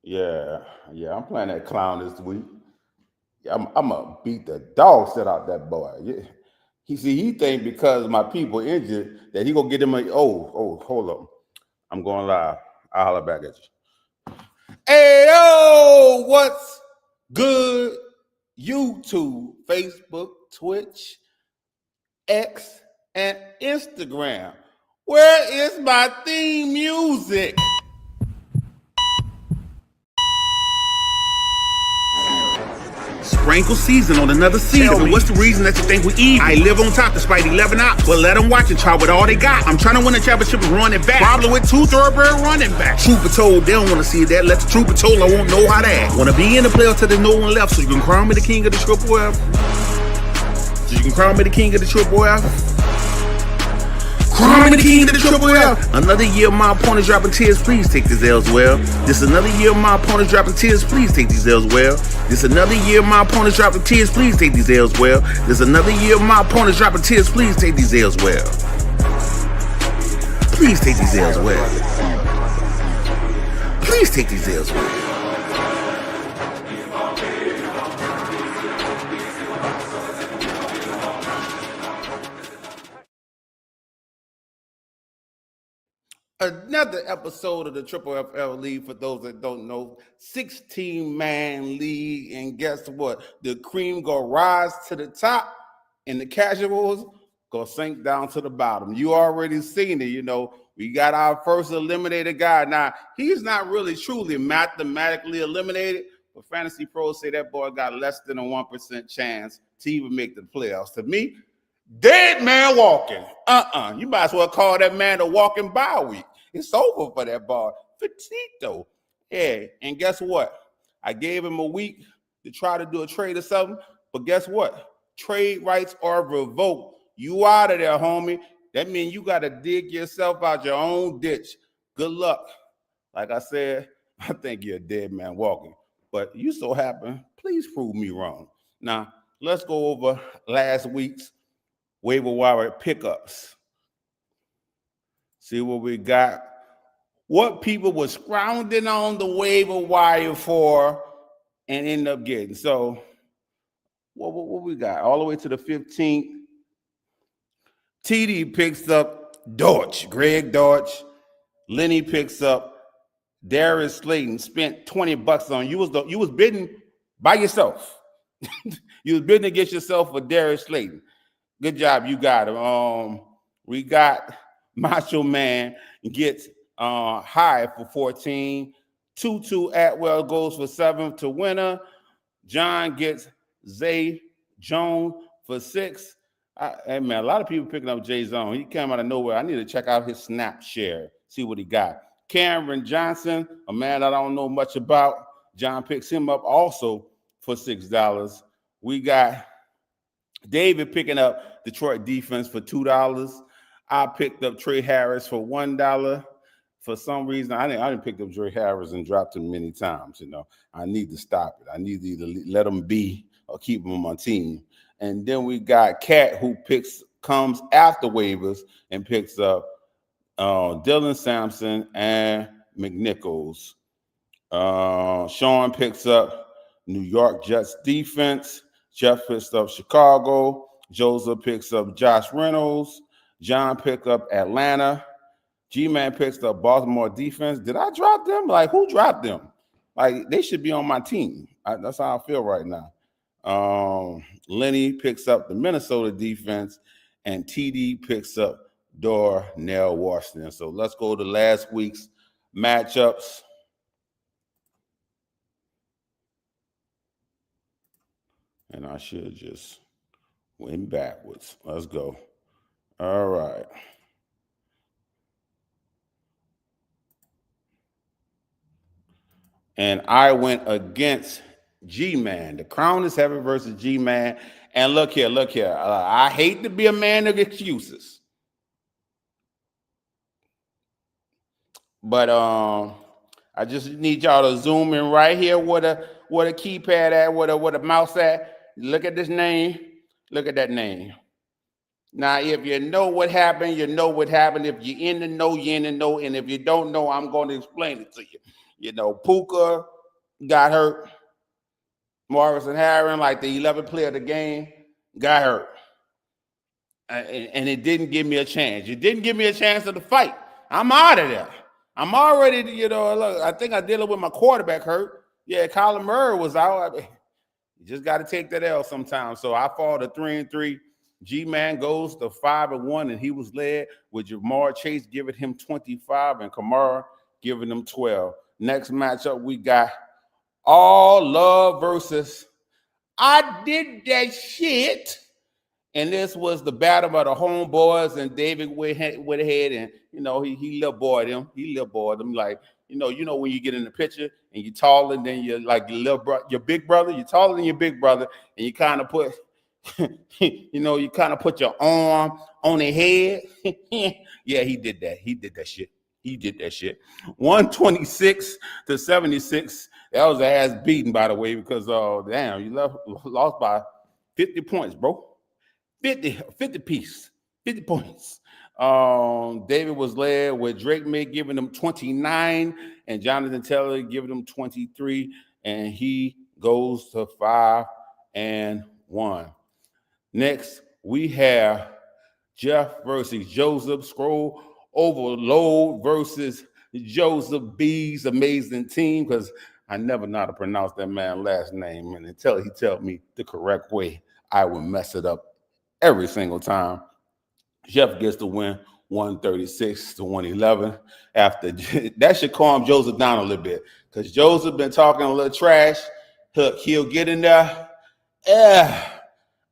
Yeah, yeah, I'm playing that clown this week. Yeah, I'm gonna beat the dog shit out that boy. Yeah. He think because my people injured that he gonna get him a hold up. I'm going live. I'll holler back at you. Hey yo, what's good? YouTube, Facebook, Twitch, X, and Instagram. Where is my theme music? Sprinkle season on another season. What's the reason that you think we eat? I live on top despite 11 ops. Well, let them watch and try with all they got. I'm trying to win a championship and run it back. Probably with 2 thoroughbred running backs. Trooper told they don't want to see that. Let the trooper told I won't know how to act. Want to be in the playoffs till there's no one left, so you can crown me the king of the triple F. So you can crown me the king of the triple F. Crown me the king of the triple F. Another year my opponents dropping tears, please take these L's well. This another year my opponents dropping tears, please take these L's well. This another year my opponents dropping tears, please take these L's well. This another year my opponents dropping tears, please take these L's well. Please take these L's well. Please take these L's well. Another episode of the FFFL League, for those that don't know, 16-man league, and guess what? The cream gonna rise to the top, and the casuals gonna sink down to the bottom. You already seen it, you know. We got our first eliminated guy. Now, he's not really truly mathematically eliminated, but fantasy pros say that boy got less than a 1% chance to even make the playoffs. To me, dead man walking. You might as well call that man a walking bye week. It's over for that boy. Finito. Yeah, and guess what? I gave him a week to try to do a trade or something, but guess what? Trade rights are revoked. You out of there, homie. That means you got to dig yourself out your own ditch. Good luck. Like I said, I think you're a dead man walking, but you so happen, please prove me wrong. Now, let's go over last week's waiver wire pickups. See what we got. What people were scrounging on the waiver wire for and end up getting. So what we got? All the way to the 15th. TD picks up Dortch, Greg Dortch. Lenny picks up Darius Slayton. Spent $20 on you. You was bidding by yourself. You was bidding to get yourself for Darius Slayton. Good job, you got him. We got Macho Man gets high for 14. Tutu Atwell goes for 7 to winner. John gets Zay Jones for 6. Hey man, a lot of people picking up Jay Zone. He came out of nowhere. I need to check out his snap share, see what he got. Cameron Johnson, a man I don't know much about. John picks him up also for $6. We got David picking up Detroit defense for $2. I picked up Trey Harris for $1. For some reason, I didn't pick up Trey Harris and dropped him many times. You know, I need to stop it. I need to either let him be or keep him on my team. And then we got Cat, who comes after waivers and picks up Dylan Sampson and McNichols. Sean picks up New York Jets defense. Jeff picks up Chicago. Joseph picks up Josh Reynolds. John picks up Atlanta. G-Man picks up Baltimore defense. Did I drop them? Like, who dropped them? Like, they should be on my team. That's how I feel right now. Lenny picks up the Minnesota defense, and TD picks up Darnell Washington. So let's go to last week's matchups. And I should just went backwards. Let's go. All right. And I went against G-Man. The crown is heavy versus G-Man. And look here. I hate to be a man of excuses. But I just need y'all to zoom in right here where the keypad at, where the mouse at. Look at this name. Look at that name. Now, if you know what happened, you know what happened. If you're in the know, you're in the know. And if you don't know, I'm going to explain it to you. You know, Puka got hurt. Morrison Harron, like the 11th player of the game, got hurt. And it didn't give me a chance. It didn't give me a chance of the fight. I'm out of there. I'm already, look, I think I'm dealing with my quarterback hurt. Yeah, Kyler Murray was out. You just got to take that L sometimes. So I fall to 3-3. G-Man goes to 5-1, and he was led with Jamar Chase giving him 25 and Kamara giving him 12. Next matchup, we got All Love versus I Did That Shit. And this was the battle of the homeboys, and David went ahead and, he little boyed him. He little boyed him like, when you get in the picture and you're taller than your big brother, you're taller than your big brother, and you kind of put, you kind of put your arm on their head. Yeah, he did that. He did that shit. 126-76. That was an ass beating, by the way, because, damn, you lost by 50 points, bro. 50 points. David was led with Drake May giving him 29 and Jonathan Taylor giving him 23, and he goes to 5-1. Next, we have Jeff versus Joseph. Scroll Overload versus Joseph B's amazing team, because I never know how to pronounce that man's last name, and until he tells me the correct way, I will mess it up every single time. Jeff gets the win, 136-111. After that should calm Joseph down a little bit, because Joseph been talking a little trash. He'll get in there,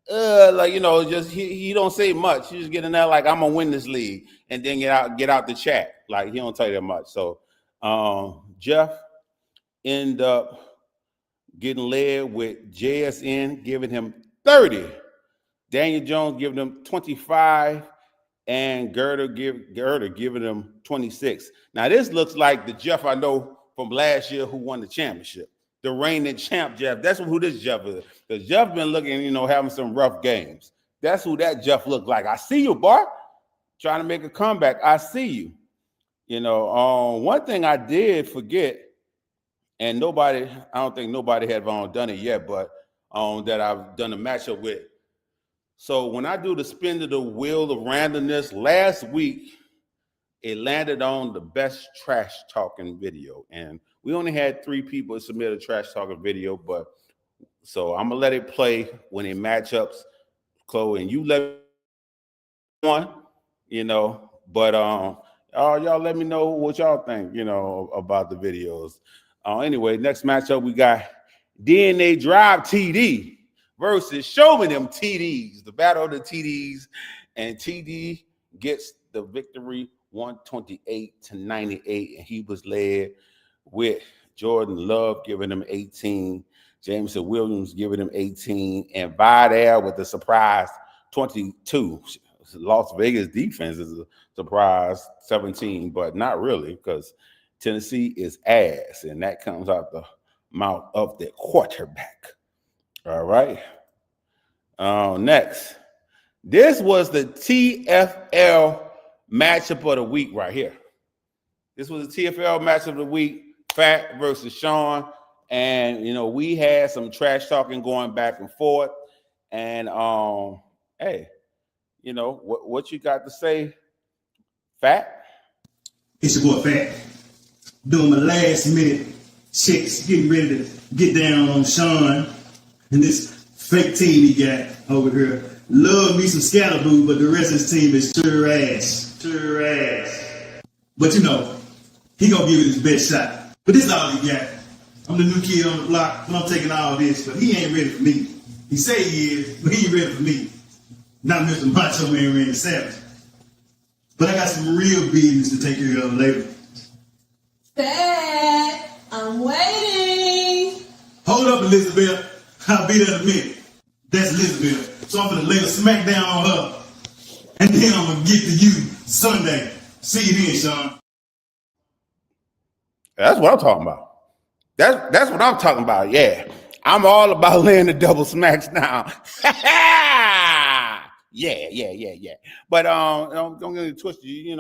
just he don't say much. He just get in there like, I'm gonna win this league, and then get out the chat. Like, he don't tell you that much. So Jeff end up getting led with JSN giving him 30. Daniel Jones giving him 25, and Gerder giving him 26. Now, this looks like the Jeff I know from last year who won the championship, the reigning champ Jeff. That's who this Jeff is. Because Jeff been looking, having some rough games. That's who that Jeff looked like. I see you, boy, trying to make a comeback. I see you. One thing I did forget, and I don't think nobody had done it yet, but that I've done a matchup with. So when I do the spin of the wheel of randomness, last week, it landed on the best trash talking video. And we only had 3 people submit a trash talking video, but so I'm gonna let it play when it matchups, Chloe, and you let one, but y'all let me know what y'all think, about the videos. Anyway, next matchup, we got DNA Drive TD versus Show Me Them TDs, the battle of the TDs, and TD gets the victory 128-98, and he was led with Jordan Love giving him 18, Jameson Williams giving him 18, and Vidal with the surprise 22. Las Vegas defense is a surprise 17, but not really, because Tennessee is ass, and that comes out the mouth of the quarterback. All right. Next, this was the TFL matchup of the week right here. This was the TFL matchup of the week, Fat versus Sean. And, we had some trash talking going back and forth. And, hey, what you got to say, Fat? It's your boy Fat. Doing my last minute checks, getting ready to get down on Sean and this fake team he got over here. Love me some Scalaboo, but the rest of his team is sure ass. But he gonna give it his best shot. But this is all he got. I'm the new kid on the block, and I'm taking all this, but he ain't ready for me. He say he is, but he ain't ready for me. Not Mr. Macho Man Randy Savage. But I got some real business to take care of later. Fat, I'm waiting. Hold up, Elizabeth. I'll be there in a minute. That's Elizabeth. So I'm gonna lay a smack down on her. And then I'm gonna get to you Sunday. See you then, Sean. That's what I'm talking about. That's what I'm talking about. Yeah. I'm all about laying the double smacks now. Yeah. But don't get it twisted.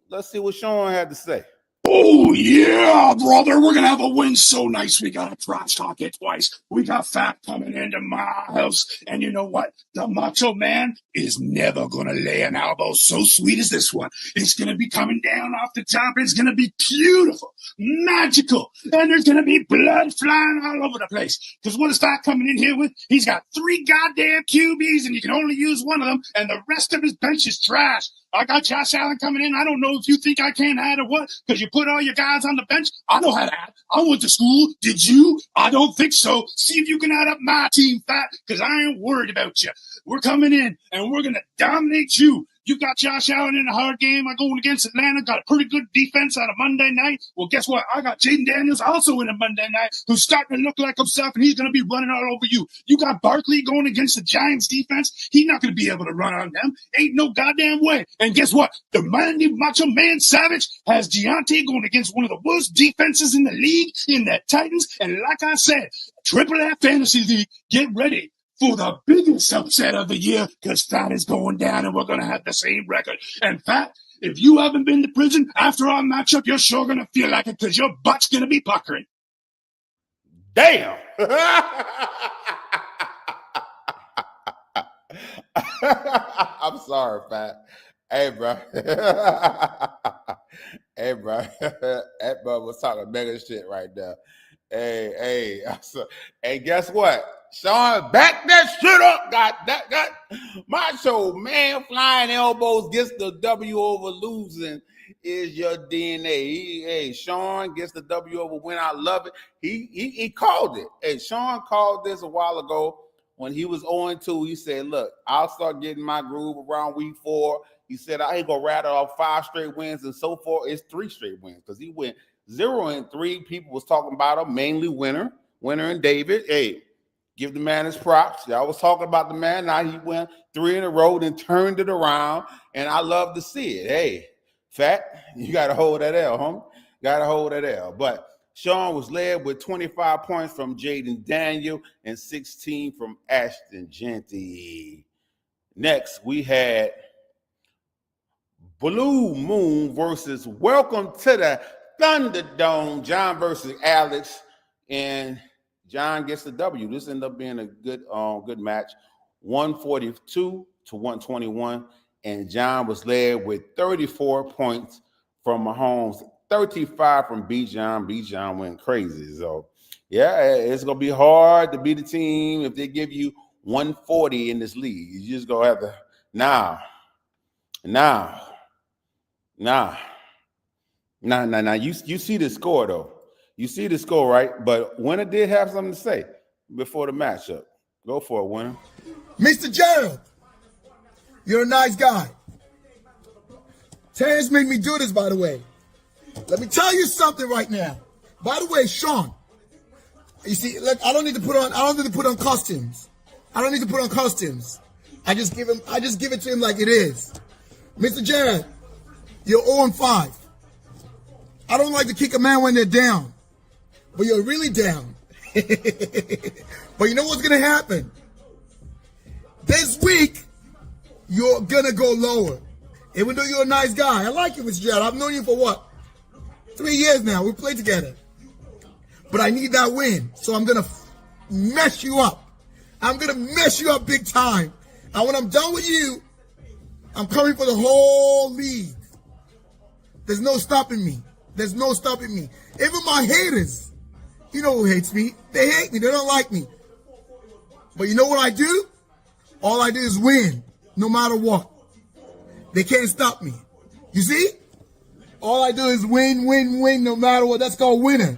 Let's see what Sean had to say. Oh, yeah, brother. We're going to have a win so nice. We got a trash talk it twice. We got Fat coming into my house. And you know what? The Macho Man is never going to lay an elbow so sweet as this one. It's going to be coming down off the top. It's going to be beautiful, magical. And there's going to be blood flying all over the place. Because what is Fat coming in here with? He's got 3 goddamn QBs and you can only use one of them. And the rest of his bench is trash. I got Josh Allen coming in. I don't know if you think I can't add or what, because you put all your guys on the bench. I know how to add. I went to school. Did you? I don't think so. See if you can add up my team, Fat, because I ain't worried about you. We're coming in, and we're going to dominate you. You got Josh Allen in a hard game. I'm going against Atlanta. Got a pretty good defense on a Monday night. Well, guess what? I got Jaden Daniels also in a Monday night who's starting to look like himself, and he's going to be running all over you. You got Barkley going against the Giants defense. He's not going to be able to run on them. Ain't no goddamn way. And guess what? The mighty Macho Man Savage has Giante going against one of the worst defenses in the league in the Titans. And like I said, Triple F Fantasy League, get ready for the biggest upset of the year, because Fat is going down and we're going to have the same record. And Fat, if you haven't been to prison after our matchup, you're sure going to feel like it, because your butt's going to be puckering. Damn. I'm sorry, Fat. Hey, bro. Hey, bro. That bro was talking mega shit right now. Hey. Hey, guess what? Sean, back that shit up. Got Macho Man flying elbows gets the W over losing is your DNA. Hey, Sean gets the W over win. I love it. He called it. Hey, Sean called this a while ago when he was 0-2. He said, look, I'll start getting my groove around week 4. He said, I ain't going to rattle off 5 straight wins, and so far it's 3 straight wins because he went 0-3. People was talking about him, mainly Winner and David. Hey, give the man his props. Y'all was talking about the man. Now he went 3 in a row and turned it around, and I love to see it. Hey, Fat, you got to hold that L, homie. Got to hold that L. But Sean was led with 25 points from Jaden Daniel and 16 from Ashton Genty. Next, we had Blue Moon versus Welcome to the Thunderdome. John versus Alex, and John gets the W. This ended up being a good match, 142 to 121, and John was led with 34 points from Mahomes, 35 from B. John. B. John went crazy. So, yeah, it's going to be hard to beat a team if they give you 140 in this league. You just going to have to, Nah. You see the score, though. You see the score, right? But Winner did have something to say before the matchup. Go for it, Winner. Mr. Gerald, you're a nice guy. Terrence made me do this, by the way. Let me tell you something right now. By the way, Sean, you see, look, I don't need to put on costumes. I just give it to him like it is. Mr. Gerald, you're 0-5. I don't like to kick a man when they're down, but you're really down. But you know what's going to happen? This week, you're going to go lower. Even though you're a nice guy. I like you, Mr. Gerald. I've known you for what? 3 years now. We played together. But I need that win. So I'm going to mess you up. I'm going to mess you up big time. And when I'm done with you, I'm coming for the whole league. There's no stopping me. Even my haters, you know who hates me. They hate me. They don't like me. But you know what I do? All I do is win, no matter what. They can't stop me. You see? All I do is win, no matter what. That's called winning.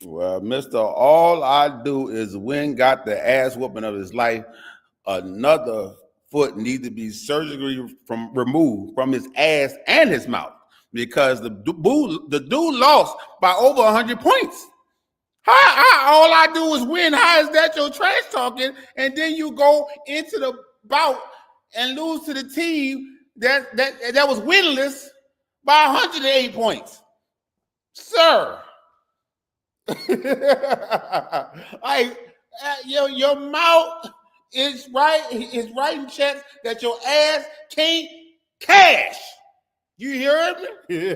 Well, Mr. All I Do Is Win got the ass whooping of his life. Another foot needs to be surgically removed from his ass and his mouth because the dude lost by over 100 points. How all I do is win? How is that your trash talking? And then you go into the bout and lose to the team that was winless by 108 points, sir. Like your mouth It's writing checks that your ass can't cash. You hear me?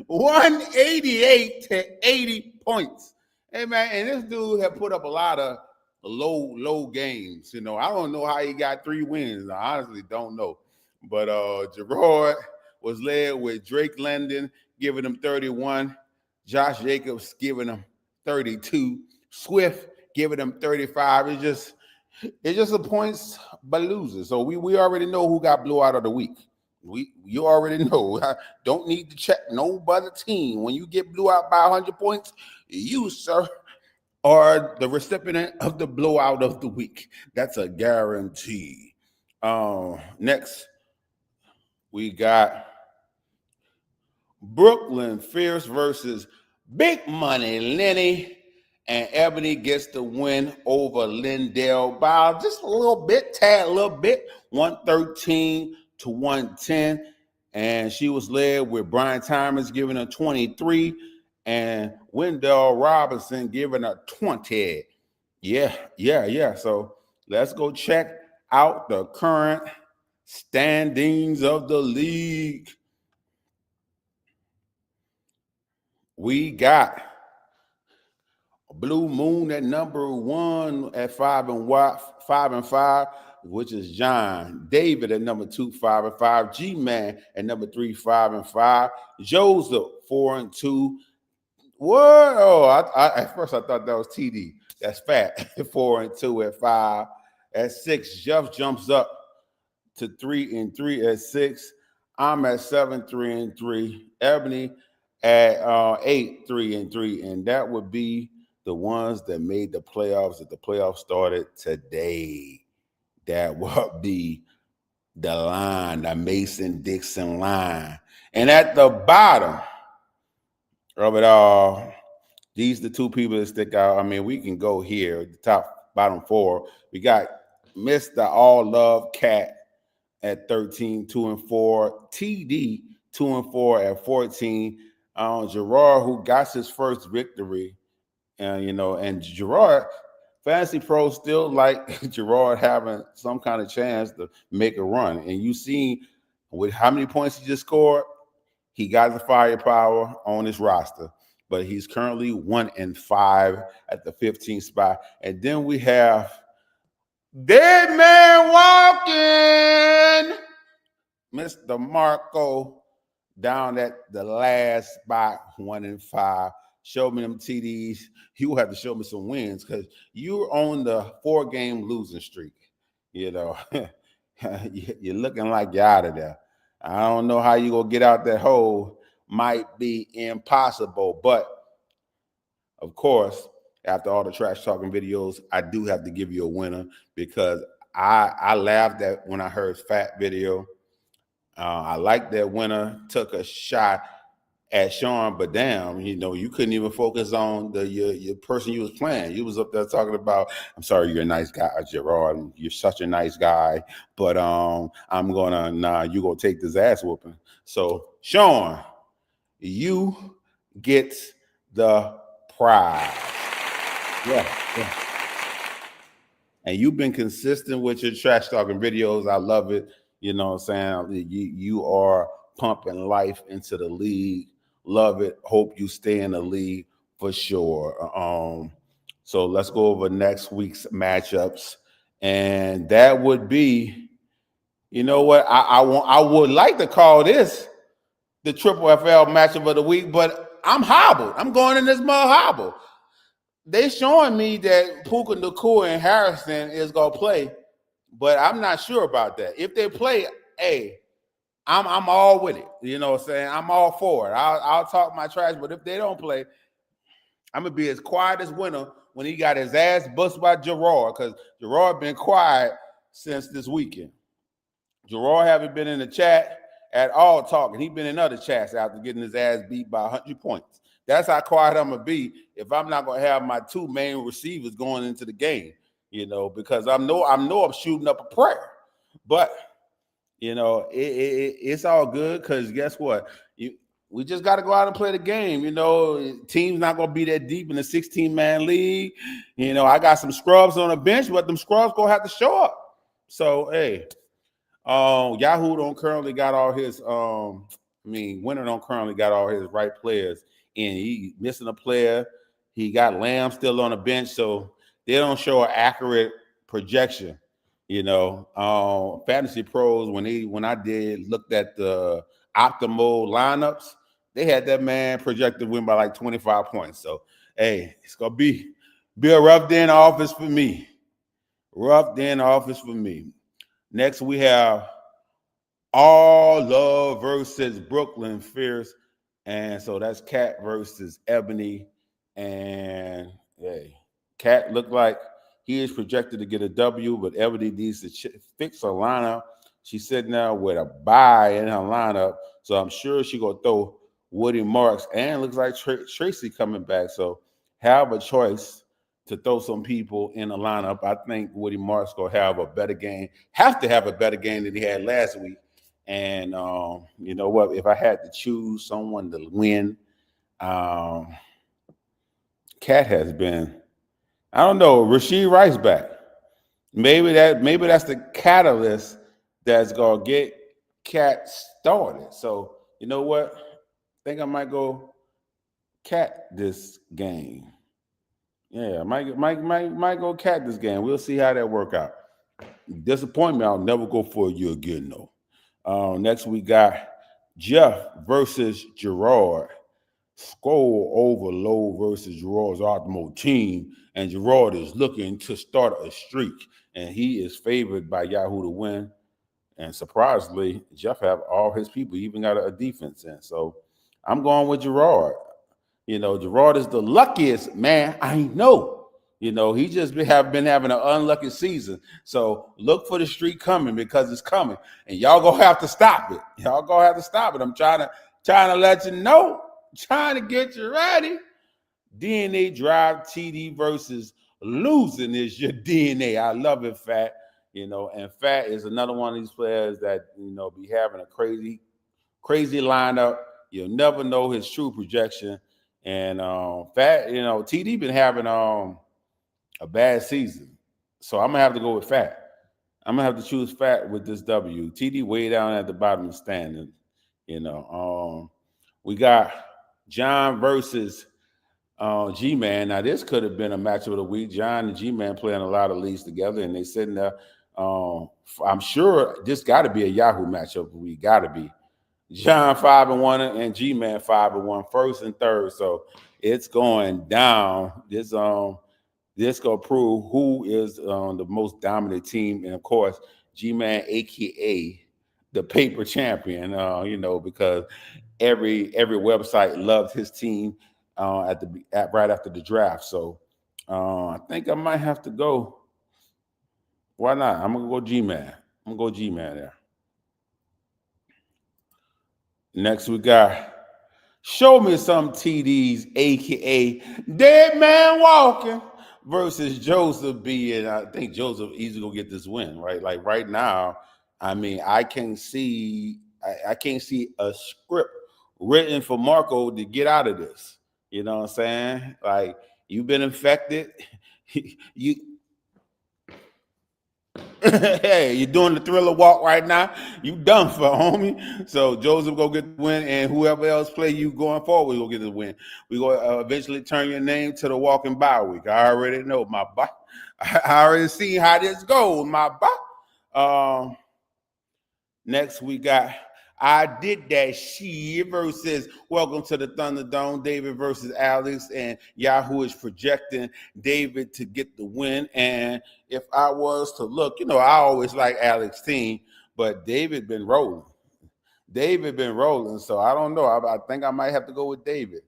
188 to 80 points. Hey man, and this dude had put up a lot of low games. You know, I don't know how he got 3 wins. I honestly don't know. But Gerard was led with Drake London giving him 31, Josh Jacobs giving him 32, Swift giving him 35. It's just a points by losers. So we already know who got blew out of the week. You already know. I don't need to check no other team. When you get blew out by 100 points, you, sir, are the recipient of the blowout of the week. That's a guarantee. Next, we got Brooklyn Fierce versus Big Money Lenny, and Ebony gets the win over Lindell by just a little bit, 113 to 110. And she was led with Brian Timers giving her 23 and Wendell Robinson giving her 20. Yeah. So let's go check out the current standings of the league. We got Blue Moon at number 1 at 5-5, which is John. David at number 2, 5-5. G-Man at number 3, 5-5. Joseph 4-2. What? Oh, at first I thought that was TD. That's fat. 4-2 at 5. At 6, Jeff jumps up to 3-3 at 6. I'm at 7, 3-3. Ebony at 8, 3-3, and that would be the ones that made the playoffs. If the playoffs started today, that would be the line, the Mason-Dixon line. And at the bottom of it all, these are the 2 people that stick out. I mean, we can go here, the bottom 4. We got Mr. All Love Cat at 13, 2-4. TD 2-4 at 14. Gerard, who got his first victory, and Gerard, Fantasy Pros still like Gerard having some kind of chance to make a run. And you see with how many points he just scored, he got the firepower on his roster. But he's currently 1-5 at the 15th spot. And then we have Dead Man Walking, Mr. Marco, down at the last spot, 1-5. Show me them TDs. You will have to show me some wins because you're on the 4-game losing streak. You know, you're looking like you're out of there. I don't know how you're going to get out that hole. Might be impossible. But, of course, after all the trash talking videos, I do have to give you a winner because I laughed at when I heard Fat video. I like that winner took a shot at Sean, but damn, you couldn't even focus on your person you was playing. You was up there talking about, I'm sorry, you're a nice guy, Gerard. You're such a nice guy, but you're gonna take this ass whooping. So Sean, you get the prize. Yeah. And you've been consistent with your trash talking videos. I love it. You know what I'm saying? You are pumping life into the league. Love it. Hope you stay in the league for sure. So let's go over next week's matchups. And that would be, you know what? I would like to call this the Triple FL matchup of the week, but I'm hobbled. I'm going in this mud hobble. They showing me that Puka Nacua and Harrison is going to play, but I'm not sure about that. If they play, hey, I'm all with it. You know what I'm saying? I'm all for it. I'll talk my trash, but if they don't play, I'm going to be as quiet as winter when he got his ass busted by Gerard, because Gerard been quiet since this weekend. Gerard haven't been in the chat at all talking. He's been in other chats after getting his ass beat by 100 points. That's how quiet I'm going to be if I'm not going to have my 2 main receivers going into the game, because I know I'm shooting up a prayer. But, it's all good because guess what? we just got to go out and play the game. You know, team's not going to be that deep in the 16-man league. You know, I got some scrubs on the bench, but them scrubs going to have to show up. So, hey, Yahoo don't currently got all his, Winter don't currently got all his right players in. He missing a player. He got Lamb still on the bench, so they don't show an accurate projection. You know, Fantasy Pros, when I did looked at the optimal lineups, they had that man projected to win by like 25 points. So, hey, it's gonna be a rough day in the office for me. Rough day in the office for me. Next, we have All Love versus Brooklyn Fierce. And so that's Cat versus Ebony. And hey, Cat looked like he is projected to get a W, but Ebony needs to fix her lineup. She's sitting there with a bye in her lineup. So I'm sure she's going to throw Woody Marks. And it looks like Tracy coming back. So have a choice to throw some people in the lineup. I think Woody Marks going to have a better game. Have to have a better game than he had last week. And you know what? If I had to choose someone to win, Cat has been, I don't know, Rasheed Rice back. Maybe that's the catalyst that's gonna get Cat started. So you know what? I think I might go Cat this game. Yeah, might go Cat this game. We'll see how that work out. Disappoint me, I'll never go for you again, though. Next we got Jeff versus Gerard. Skull overload versus Gerard's optimal team, and Gerard is looking to start a streak, and he is favored by Yahoo to win. And surprisingly, Jeff have all his people, even got a defense in. So I'm going with Gerard. You know, Gerard is the luckiest man I know. You know, he just been having an unlucky season. So look for the streak coming, because it's coming, and y'all gonna have to stop it. Y'all gonna have to stop it. I'm trying to let you know. Trying to get you ready. DNA Drive TD versus losing is your DNA. I love it, Fat. You know, and Fat is another one of these players that, you know, be having a crazy lineup. You'll never know his true projection. And Fat, you know, TD been having a bad season. So I'm gonna have to go with Fat. I'm gonna have to choose Fat with this W. TD way down at the bottom of the standing. You know, we got John versus G-Man. Now, this could have been a matchup of the week. John and G-Man playing a lot of leagues together, and they sitting there. I'm sure this got to be a Yahoo matchup. We got to be. John 5-1 and G-Man 5-1, first and third. So it's going down. This gonna prove who is the most dominant team, and of course, G-Man, aka the paper champion. You know, because every website loved his team right after the draft. So I think I might have to go. Why not? I'm gonna go G-Man. I'm gonna go G-Man there. Next we got Show Me Some TDs, aka Dead Man Walking, versus Joseph B. And I think Joseph easily gonna get this win, right? Like right now, I mean, I can't see a script written for Marco to get out of this. You know what I'm saying? Like, you've been infected. Hey, you're doing the Thriller walk right now. You done for, homie. So Joseph go get the win, and whoever else play you going forward will get the win. We go eventually turn your name to the walking bye week. I already know, my boy. I already see how this goes, my boy. Next we got I Did That Shit versus Welcome to the Thunderdome. David versus Alex, and Yahoo is projecting David to get the win. And if I was to look, you know, I always like Alex's team, but David been rolling. So I don't know. I think I might have to go with David.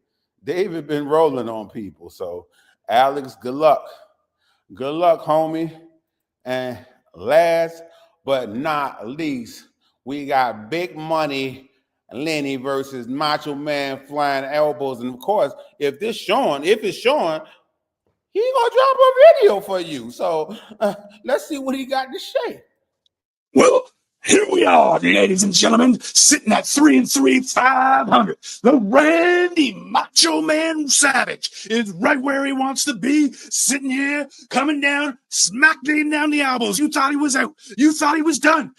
David been rolling on people. So Alex, good luck. Good luck, homie. And last but not least, we got Big Money Lenny versus Macho Man Flying Elbows. And of course, if it's Sean, he's gonna drop a video for you. So let's see what he got to say. Well, here we are, ladies and gentlemen, sitting at 3-3, 500. The Randy Macho Man Savage is right where he wants to be, sitting here, coming down, smacking him down the elbows. You thought he was out. You thought he was done.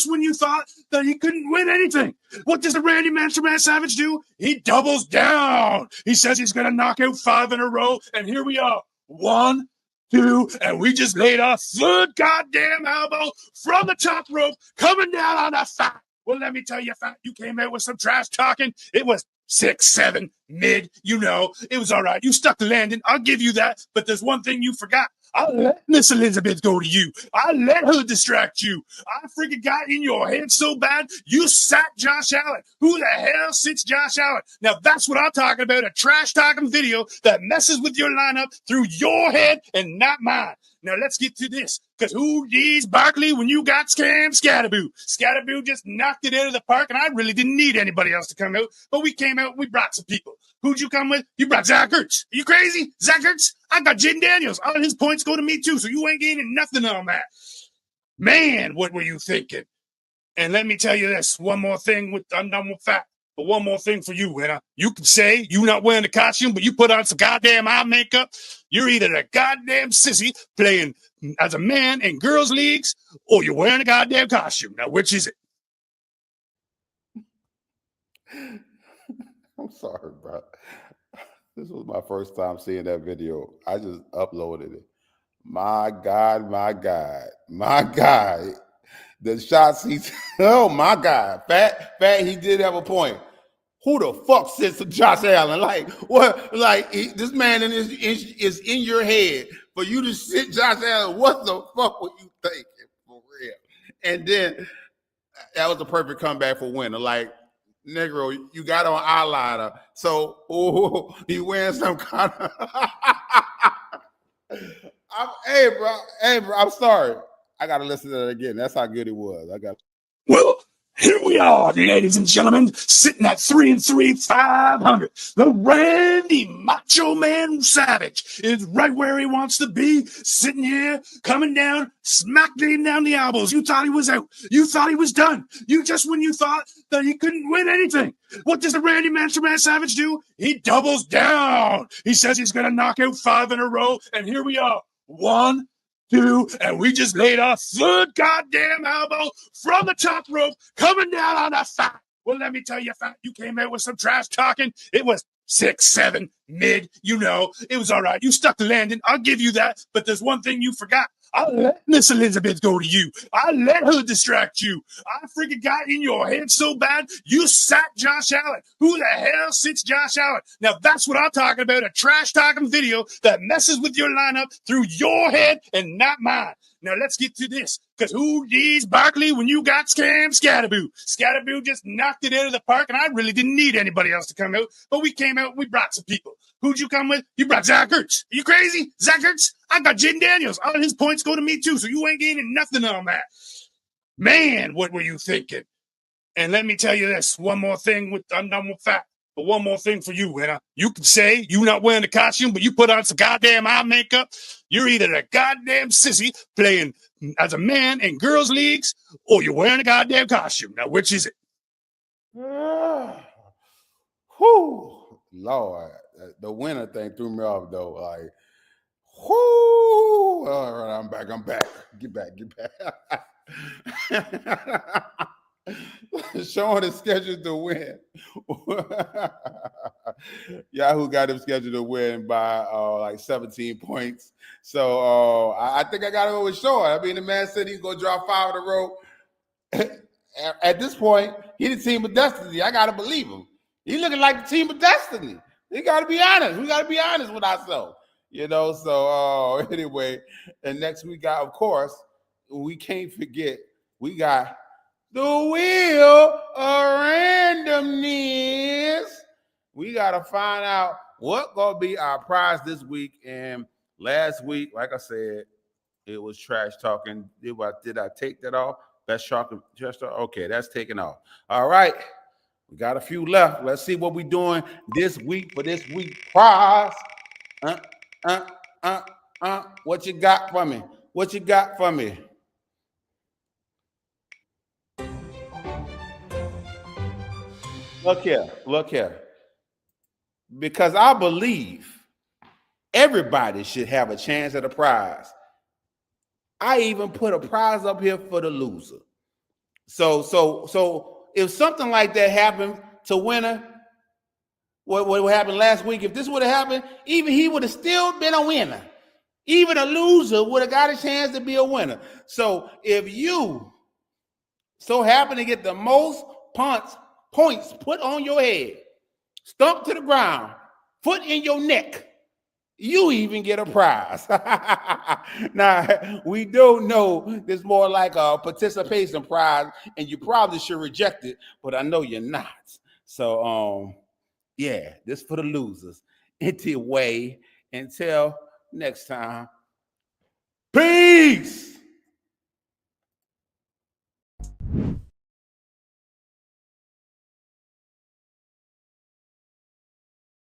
When you thought that he couldn't win anything. What does the Randy Macho Man Savage do? He doubles down. He says he's going to knock out 5 in a row, and here we are. 1, 2, and we just laid a third goddamn elbow from the top rope coming down on the Fat. Well, let me tell you, Fat, you came out with some trash talking. It was 6, 7, mid, it was all right. You stuck the landing. I'll give you that. But there's one thing you forgot. I let Miss Elizabeth go to you. I let her distract you. I freaking got in your head so bad, you sat Josh Allen. Who the hell sits Josh Allen? Now, that's what I'm talking about, a trash-talking video that messes with your lineup through your head and not mine. Now, let's get to this, because who needs Barkley when you got Scatterboo? Scatterboo just knocked it out of the park, and I really didn't need anybody else to come out, but we came out, we brought some people. Who'd you come with? You brought Zach Ertz. Are you crazy? Zach Ertz? I got Jaden Daniels. All his points go to me, too, so you ain't gaining nothing on that. Man, what were you thinking? And let me tell you this, one more thing I'm done with Fat. But one more thing for you, Winner. You can say you not wearing the costume, but you put on some goddamn eye makeup. You're either a goddamn sissy playing as a man in girls' leagues, or you're wearing a goddamn costume. Now, which is it? I'm sorry, bro. This was my first time seeing that video. I just uploaded it. My God, my God, my God. The shots he's, oh my God. Fat, he did have a point. Who the fuck sits Josh Allen? Like, what? Like, this man is in your head. For you to sit Josh Allen, what the fuck were you thinking? For real. And then, that was a perfect comeback for winner. Like, Negro, you got on eyeliner. So, you wearing some kind of... Hey, bro, I'm sorry. I got to listen to that again. That's how good it was. Well, here we are, ladies and gentlemen, sitting at 3-3, 500. The Randy Macho Man Savage is right where he wants to be, sitting here, coming down, smacking him down the elbows. You thought he was out. You thought he was done. When you thought that he couldn't win anything. What does the Randy Macho Man Savage do? He doubles down. He says he's going to knock out 5 in a row, and here we are. 1, 2, and we just laid a third goddamn elbow from the top rope coming down on the Fat. Well, let me tell you, Fat, you came out with some trash talking. It was 6, 7, mid, it was all right. You stuck the landing. I'll give you that. But there's one thing you forgot. I let Miss Elizabeth go to you. I let her distract you. I freaking got in your head so bad, you sat Josh Allen. Who the hell sits Josh Allen? Now, that's what I'm talking about, a trash-talking video that messes with your lineup through your head and not mine. Now, let's get to this, because who needs Barkley when you got Scatterboo? Scatterboo just knocked it out of the park, and I really didn't need anybody else to come out, but we came out, we brought some people. Who'd you come with? You brought Zach Ertz. Are you crazy? Zach Ertz? I got Jaden Daniels. All his points go to me, too, so you ain't gaining nothing on that. Man, what were you thinking? And let me tell you this, one more thing I'm done with Fat. But one more thing for you, Winner. You can say you not wearing the costume, but you put on some goddamn eye makeup. You're either a goddamn sissy playing as a man in girls' leagues, or you're wearing a goddamn costume. Now, which is it? Whew. Lord, the winner thing threw me off, though. Like, whoo! All right, I'm back. Get back. Sean is scheduled to win. Yahoo got him scheduled to win by like 17 points. So I think I got to go with Sean. I mean, the man said he's going to drop 5 in a row. At this point, he's the team of destiny. I got to believe him. He's looking like the team of destiny. We got to be honest. We got to be honest with ourselves. So anyway, and next we got, of course, we can't forget, we got the wheel of randomness. We got to find out what going to be our prize this week. And last week, like I said, it was trash talking. Did I take that off? That's talking. Okay, that's taken off. All right. We got a few left. Let's see what we're doing this week for this week prize. What you got for me? Look here. Because I believe everybody should have a chance at a prize. I even put a prize up here for the loser. So if something like that happened to winner, what happened last week, if this would have happened, even he would have still been a winner. Even a loser would have got a chance to be a winner. So if you so happen to get the most points put on your head, stump to the ground, foot in your neck, you even get a prize. Now, we do know there's more like a participation prize, and you probably should reject it, but I know you're not. So, yeah, this for the losers. Anyway, until next time, peace.